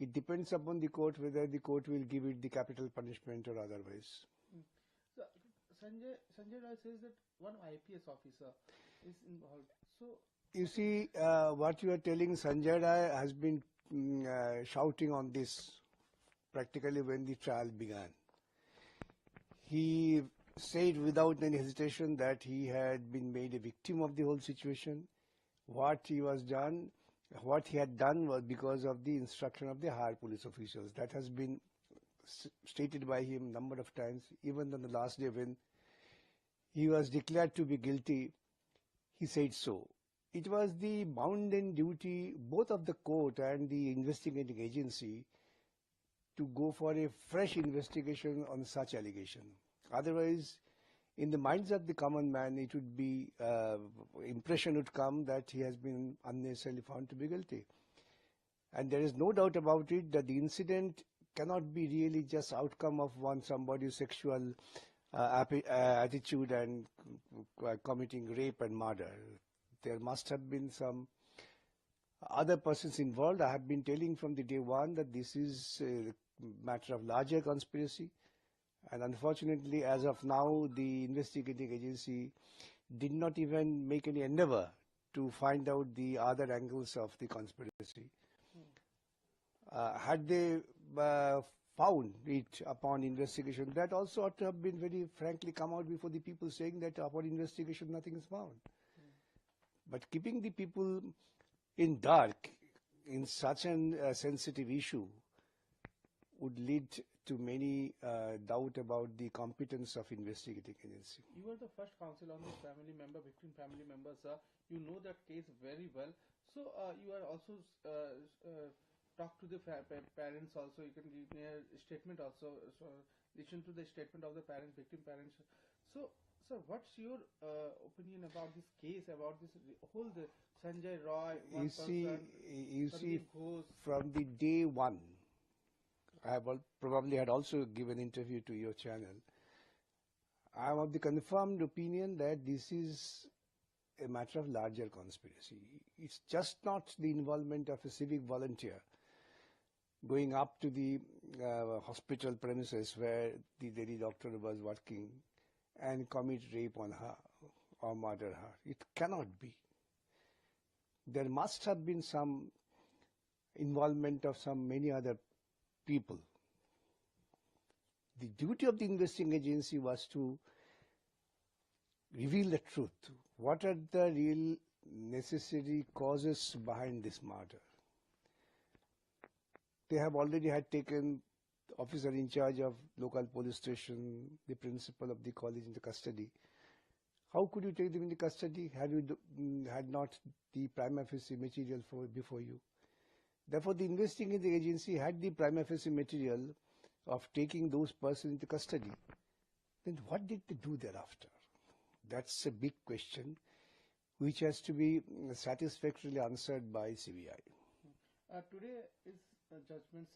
It depends upon the court whether the court will give it the capital punishment or otherwise.
So, Sanjay Roy says that one IPS officer is involved. So,
you see, what you are telling, Sanjay Roy has been shouting on this practically when the trial began. He said without any hesitation that he had been made a victim of the whole situation. What he had done was because of the instruction of the higher police officials. That has been stated by him a number of times. Even on the last day when he was declared to be guilty, he said so. It was the bounden duty both of the court and the investigating agency to go for a fresh investigation on such allegation. Otherwise, in the minds of the common man, it would be, impression would come that he has been unnecessarily found to be guilty. And there is no doubt about it that the incident cannot be really just outcome of somebody's sexual attitude and committing rape and murder. There must have been some other persons involved. I have been telling from the day one that this is a matter of larger conspiracy. And unfortunately, as of now, the investigating agency did not even make any endeavor to find out the other angles of the conspiracy. Had they found it upon investigation, that also ought to have been very frankly come out before the people, saying that upon investigation nothing is found. But keeping the people in dark in such an sensitive issue would lead to many doubt about the competence of investigating agency.
You are the first counsel on this family member, victim family members. You know that case very well. So you are also talk to the parents also. You can give me a statement also. So listen to the statement of the parents, victim parents. So, sir, what's your opinion about this case, about this whole the Sanjay Roy, one
You see, from the day one, I have probably had also given interview to your channel. I am of the confirmed opinion that this is a matter of larger conspiracy. It's just not the involvement of a civic volunteer going up to the hospital premises where the lady doctor was working and commit rape on her or murder her. It cannot be. There must have been some involvement of many other people. The duty of the investigating agency was to reveal the truth. What are the real necessary causes behind this murder? They have already had taken the officer in charge of local police station, the principal of the college into custody. How could you take them into custody? Have you had not the prima facie material before you? Therefore, the investigating agency had the prima facie material of taking those persons into custody. Then what did they do thereafter? That's a big question which has to be satisfactorily answered by CBI.
Today is judgment,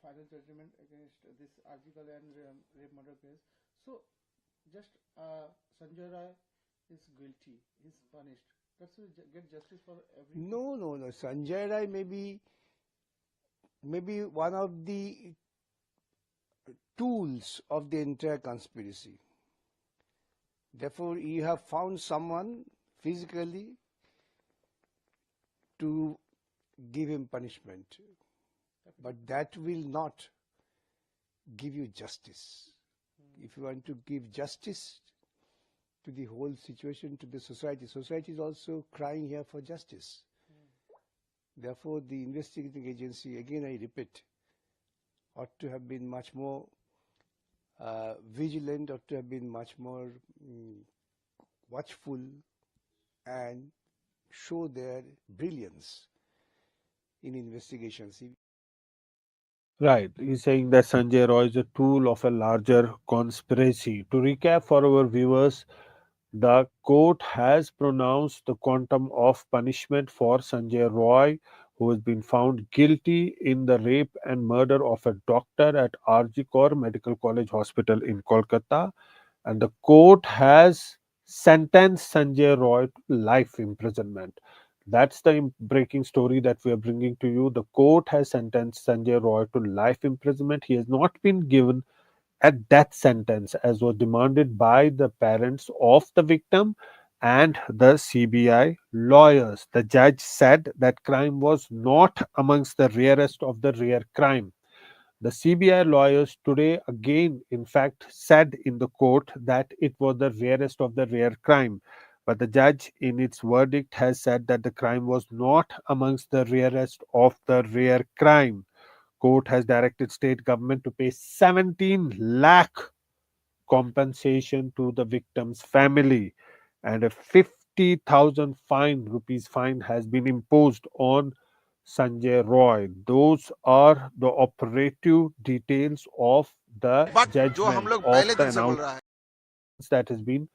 final judgment against this article and rape murder case. So, just Sanjay Roy is guilty, he's punished. That's to get justice for everyone.
No. Sanjay Roy may be one of the tools of the entire conspiracy. Therefore, you have found someone physically to give him punishment, but that will not give you justice. If you want to give justice to the whole situation, to the society is also crying here for justice. Therefore, the investigating agency, again I repeat, ought to have been much more vigilant, ought to have been much more watchful and show their brilliance in investigations.
Right. He's saying that Sanjay Roy is a tool of a larger conspiracy. To recap for our viewers, the court has pronounced the quantum of punishment for Sanjay Roy, who has been found guilty in the rape and murder of a doctor at RG Kaur Medical College Hospital in Kolkata. And the court has sentenced Sanjay Roy to life imprisonment. That's the breaking story that we are bringing to you. The court has sentenced Sanjay Roy to life imprisonment. He has not been given a death sentence as was demanded by the parents of the victim and the CBI lawyers. The judge said that crime was not amongst the rarest of the rare crime. The CBI lawyers today again, in fact, said in the court that it was the rarest of the rare crime. But the judge, in its verdict, has said that the crime was not amongst the rarest of the rare crime. Court has directed state government to pay 17 lakh compensation to the victim's family, and a 50,000 rupees fine has been imposed on Sanjay Roy. Those are the operative details of the judgment of the announcement that has been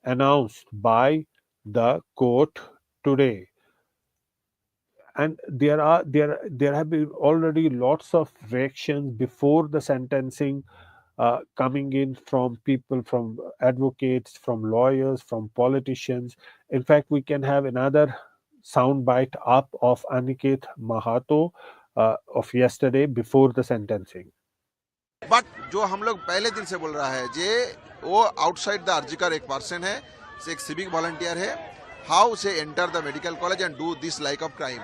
announced by the court today. And there have been already lots of reactions before the sentencing coming in from people, from advocates, from lawyers, from politicians. In fact, we can have another sound bite up of Aniket Mahato of yesterday before the sentencing.
But जो हम लोग पहले दिन से बोल रहा है जे वो आउटसाइड द अर्जिकर एक पर्सन है, एक सिविक वॉलंटियर है, हाउ से enter the medical college and do this like of crime.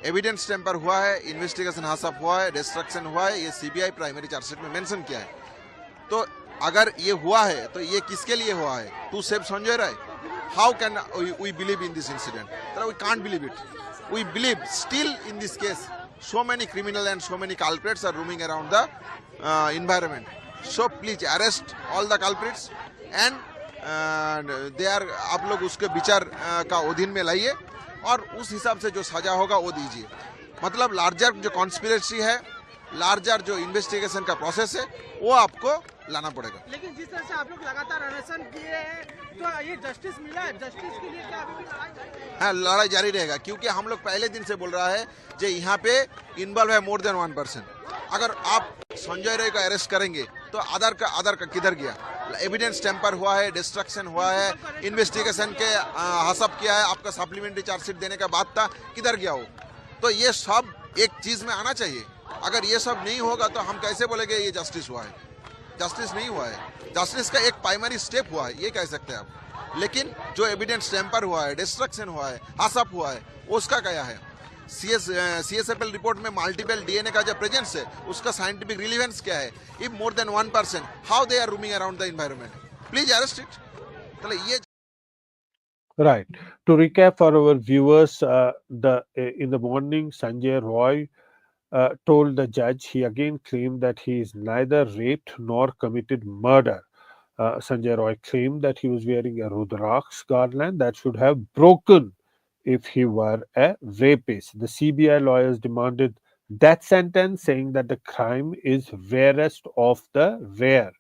Evidence tamper हुआ है, इन्वेस्टिगेशन हासअप हुआ है, डिस्ट्रक्शन हुआ है, ये सीबीआई प्राइमरी चार्जशीट में मेंशन किया है। तो अगर ये हुआ है तो ये किसके लिए हुआ है? To save Sanjay Roy? How can we believe in this incident? We can't believe it. We believe still in this case so many criminals and so many culprits are roaming around the environment. So please arrest all the culprits and they are, आप लोग उसके विचार का अधीन में लाइए और उस हिसाब से जो सजा होगा वो दीजिए। मतलब लार्जर जो कॉन्स्पिरेसी है, लार्जर जो इन्वेस्टिगेशन का प्रोसेस है वो आपको लाना पड़ेगा।
लेकिन जिस तरह से आप लोग लगातार अनशन किए हैं तो ये जस्टिस मिला है, जस्टिस के लिए क्या अभी भी लड़ाई जारी है?
हाँ, लड़ाई जारी रहेगा क्योंकि हम लोग पहले दिन से बोल रहा है जो यहाँ पे इन्वॉल्व है मोर देन 1%। अगर आप संजय राय को अरेस्ट करेंगे तो आधार का किधर गया? एविडेंस टेम्पर हुआ है, डिस्ट्रक्शन हुआ है, इन्वेस्टिगेशन के हासअप किया है, आपका सप्लीमेंट्री चार्जशीट देने का बात था, किधर गया वो? तो ये सब एक चीज में आना चाहिए। अगर ये सब नहीं होगा तो हम कैसे बोलेंगे ये जस्टिस हुआ है? जस्टिस नहीं हुआ है। जस्टिस का एक प्राइमरी स्टेप हुआ है, ये कह सकते हैं आप। लेकिन जो एविडेंस टेम्पर हुआ है, डिस्ट्रक्शन हुआ है, हासअप हुआ है, उसका क्या है? CSFL रिपोर्ट में मल्टीपल DNA का जो प्रेजेंस है उसका साइंटिफिक रिलेवेंस क्या है? If more than 1%, how they are roaming around the environment? Please arrest it. तो ये
Right. To recap for our viewers, in the morning, Sanjay Roy told the judge he again claimed that he is neither raped nor committed murder. Sanjay Roy claimed that he was wearing a Rudraksh garland that should have broken if he were a rapist. The CBI lawyers demanded death sentence, saying that the crime is rarest of the rare.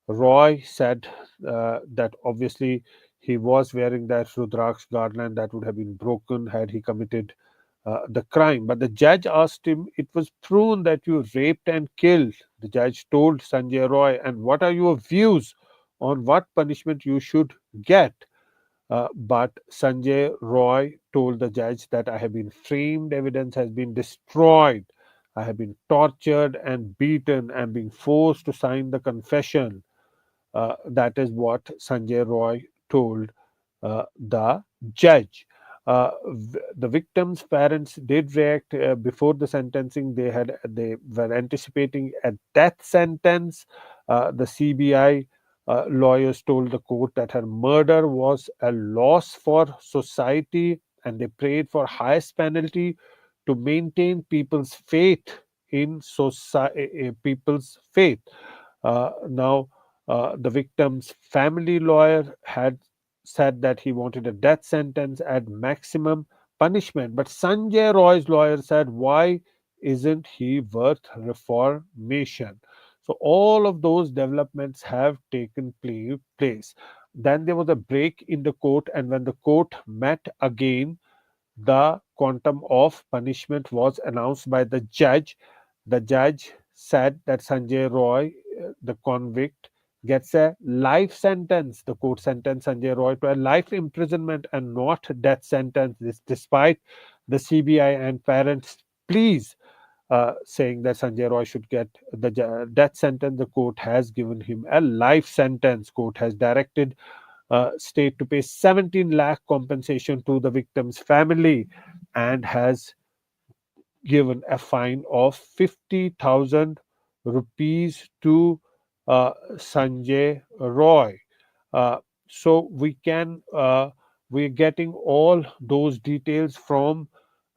Roy said that obviously he was wearing that Rudraksh garland that would have been broken had he committed the crime. But the judge asked him, it was proven that you raped and killed. The judge told Sanjay Roy, and what are your views on what punishment you should get? But Sanjay Roy told the judge that I have been framed, evidence has been destroyed, I have been tortured and beaten and being forced to sign the confession. That is what Sanjay Roy told the judge. The victim's parents did react before the sentencing. They were anticipating a death sentence. The CBI lawyers told the court that her murder was a loss for society, and they prayed for highest penalty to maintain people's faith in society. People's faith. Now, the victim's family lawyer had said that he wanted a death sentence at maximum punishment. But Sanjay Roy's lawyer said, why isn't he worth reformation? So all of those developments have taken place. Then there was a break in the court, and when the court met again, the quantum of punishment was announced by the judge. The judge said that Sanjay Roy, the convict, gets a life sentence. The court sentenced Sanjay Roy to a life imprisonment and not death sentence. This despite the CBI and parents' pleas saying that Sanjay Roy should get the death sentence. The court has given him a life sentence. Court has directed state to pay 17 lakh compensation to the victim's family and has given a fine of 50,000 rupees to Sanjay Roy. So we're getting all those details from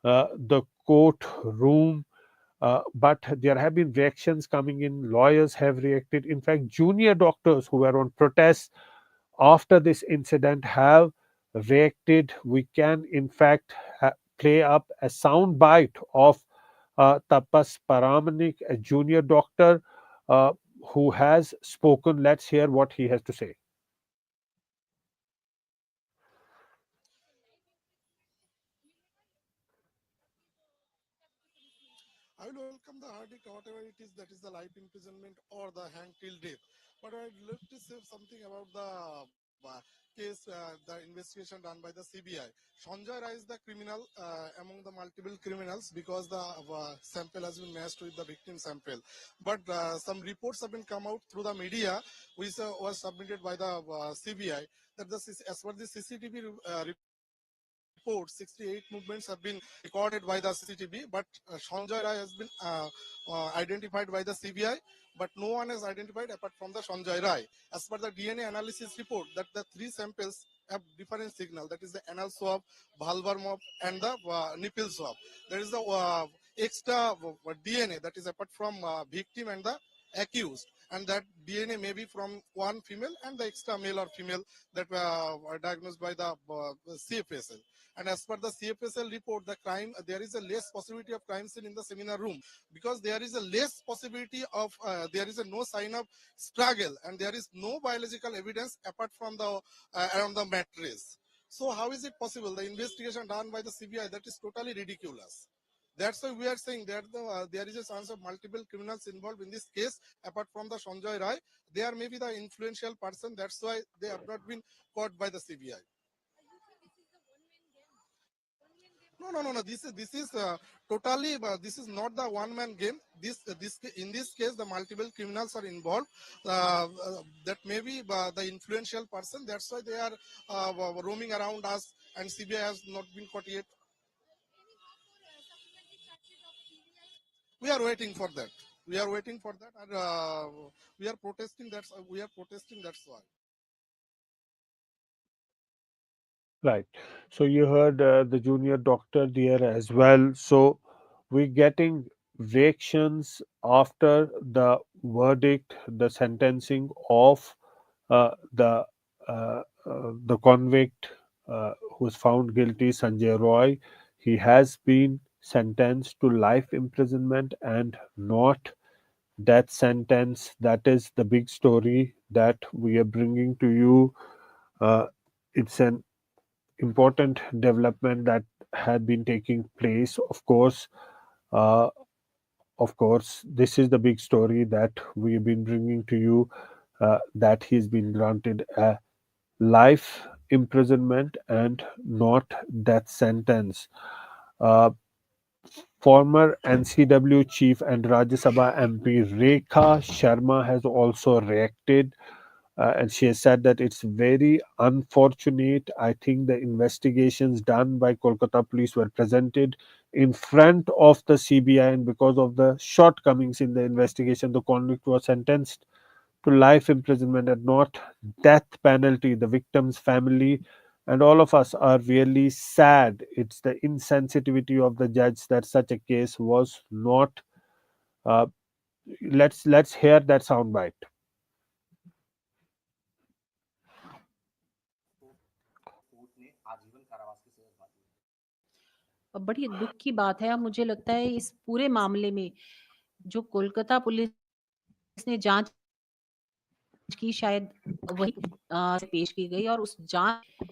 the courtroom. But there have been reactions coming in. Lawyers have reacted. In fact, junior doctors who were on protest after this incident have reacted. We can, in fact, play up a sound bite of Tapas Paramanik, a junior doctor who has spoken. Let's hear what he has to say.
I will welcome the verdict, whatever it is, that is the life imprisonment or the hang till death. But I'd love to say something about the case, the investigation done by the CBI. Sanjay Roy is the criminal among the multiple criminals because the sample has been matched with the victim sample. But some reports have been come out through the media, which was submitted by the CBI, that as per the CCTV report, report, 68 movements have been recorded by the CCTV, but Sanjay Roy has been identified by the CBI, but no one is identified apart from the Sanjay Roy. As per the DNA analysis report, that the 3 samples have different signal, that is the anal swab, vulvar swab, and the nipple swab. There is the extra DNA that is apart from victim and the accused, and that DNA may be from one female and the extra male or female that were diagnosed by the CFSL. And as per the CFSL report, the crime, there is a less possibility of crime scene in the seminar room, because there is a less possibility of there is a no sign of struggle, and there is no biological evidence apart from the around the mattress. So how is it possible? The investigation done by the CBI, that is totally ridiculous. That's why we are saying that there is a chance of multiple criminals involved in this case apart from the Sanjay Roy. They are maybe the influential person. That's why they have not been caught by the CBI. No. This is totally. This is not the one-man game. This in this case, the multiple criminals are involved. That may be the influential person. That's why they are roaming around us, and CBI has not been caught yet. We are waiting for that. We are waiting for that, and we are protesting. We are protesting. That's why.
Right. So you heard the junior doctor there as well. So we're getting reactions after the verdict, the sentencing of the the convict who was found guilty, Sanjay Roy. He has been sentenced to life imprisonment and not death sentence. That is the big story that we are bringing to you. It's an important development that had been taking place. Uh, of course, this is the big story that we've been bringing to you. That he's been granted a life imprisonment and not death sentence. Uh, Former NCW chief and Rajya Sabha MP Rekha Sharma has also reacted, and she has said that it's very unfortunate. I think the investigations done by Kolkata police were presented in front of the CBI, and because of the shortcomings in the investigation, the convict was sentenced to life imprisonment and not death penalty. The victim's family and all of us are really sad. It's the insensitivity of the judge that such a case was not. Uh, let's hear that soundbite.
बड़ी दुख की बात है। मुझे लगता है इस पूरे मामले में जो कोलकाता पुलिस ने जांच की, शायद वही से पेश की गई, और उस जांच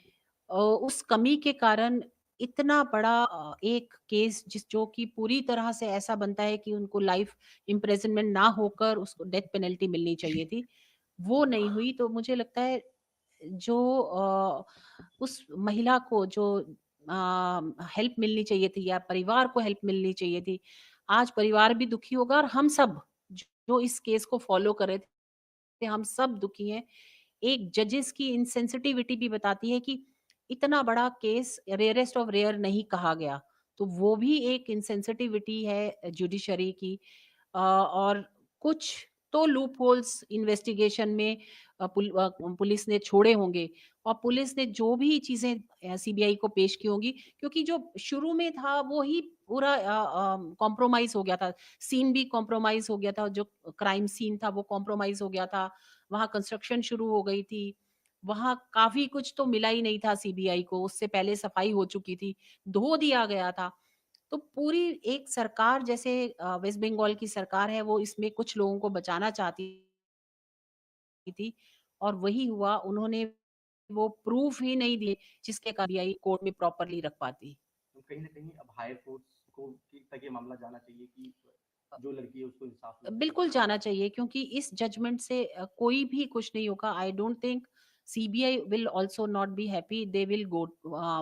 उस कमी के कारण इतना बड़ा एक केस जो कि पूरी तरह से ऐसा बनता है कि उनको लाइफ इम्प्रिजनमेंट ना होकर उसको डेथ पेनल्टी मिलनी चाहिए थी, वो नहीं हुई। तो मुझे लगता है जो उस महिला को जो हेल्प मिलनी चाहिए थी या परिवार को हेल्प मिलनी चाहिए थी, आज परिवार भी दुखी होगा, और हम सब जो इस केस को फॉलो कर रहे थे, हम सब दुखी हैं। एक जजेस की इनसेंसिटिविटी भी बताती है कि इतना बड़ा केस रेयरेस्ट ऑफ रेयर नहीं कहा गया, तो वो भी एक इनसेंसिटिविटी है जुडिशरी की। और कुछ तो लूप होल्स इन्वेस्टिगेशन में पुलिस ने छोड़े होंगे, और पुलिस ने जो भी चीजें सीबीआई को पेश की होंगी, क्योंकि जो शुरू में था वो ही पूरा कॉम्प्रोमाइज हो गया था। सीन भी कॉम्प्रोमाइज हो गया था, जो क्राइम सीन था वो कॉम्प्रोमाइज हो गया था, वहां कंस्ट्रक्शन शुरू हो गई थी, वहां काफी कुछ तो मिला ही नहीं था सीबीआई को, उससे पहले सफाई हो चुकी थी, धो दिया गया था। तो पूरी एक सरकार जैसे वेस्ट बंगाल की सरकार है, वो इसमें कुछ लोगों को बचाना चाहती थी, और वही हुआ। उन्होंने वो प्रूफ ही नहीं दिए जिसके कारण सीबीआई कोर्ट में प्रॉपरली रख पाती।
तो कहीं ना कहीं अब हायर कोर्ट्स को तक ये मामला जाना चाहिए कि जो लड़की है उसको इंसाफ मिले।
बिल्कुल जाना चाहिए, क्योंकि इस जजमेंट से कोई भी खुश नहीं होगा। I don't think CBI will also not be happy, they will go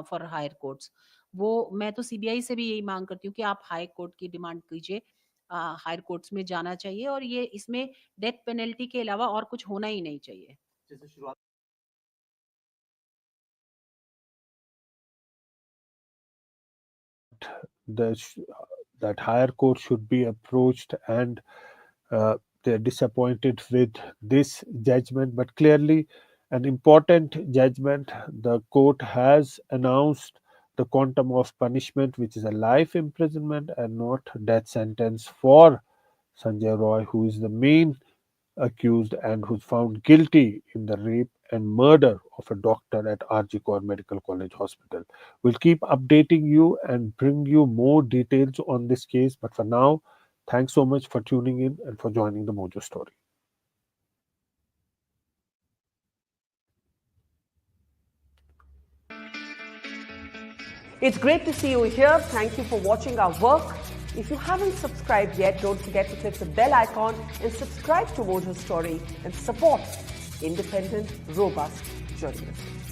for higher courts. वो मैं तो सीबीआई से भी यही मांग करती हूँ कि आप हाई कोर्ट की डिमांड कीजिए, हायर कोर्ट्स में जाना चाहिए, और ये इसमें डेथ पेनल्टी के अलावा और कुछ होना ही नहीं चाहिए।
जैसे शुरुआत
that higher court should be approached, and they're disappointed with this judgment, but clearly an important judgment. The court has announced the quantum of punishment, which is a life imprisonment and not death sentence for Sanjay Roy, who is the main accused and who's found guilty in the rape and murder of a doctor at RG Kaur Medical College Hospital. We'll keep updating you and bring you more details on this case. But for now, thanks so much for tuning in and for joining the Mojo story.
It's great to see you here. Thank you for watching our work. If you haven't subscribed yet, don't forget to click the bell icon and subscribe to Mojo Story and support independent, robust journalism.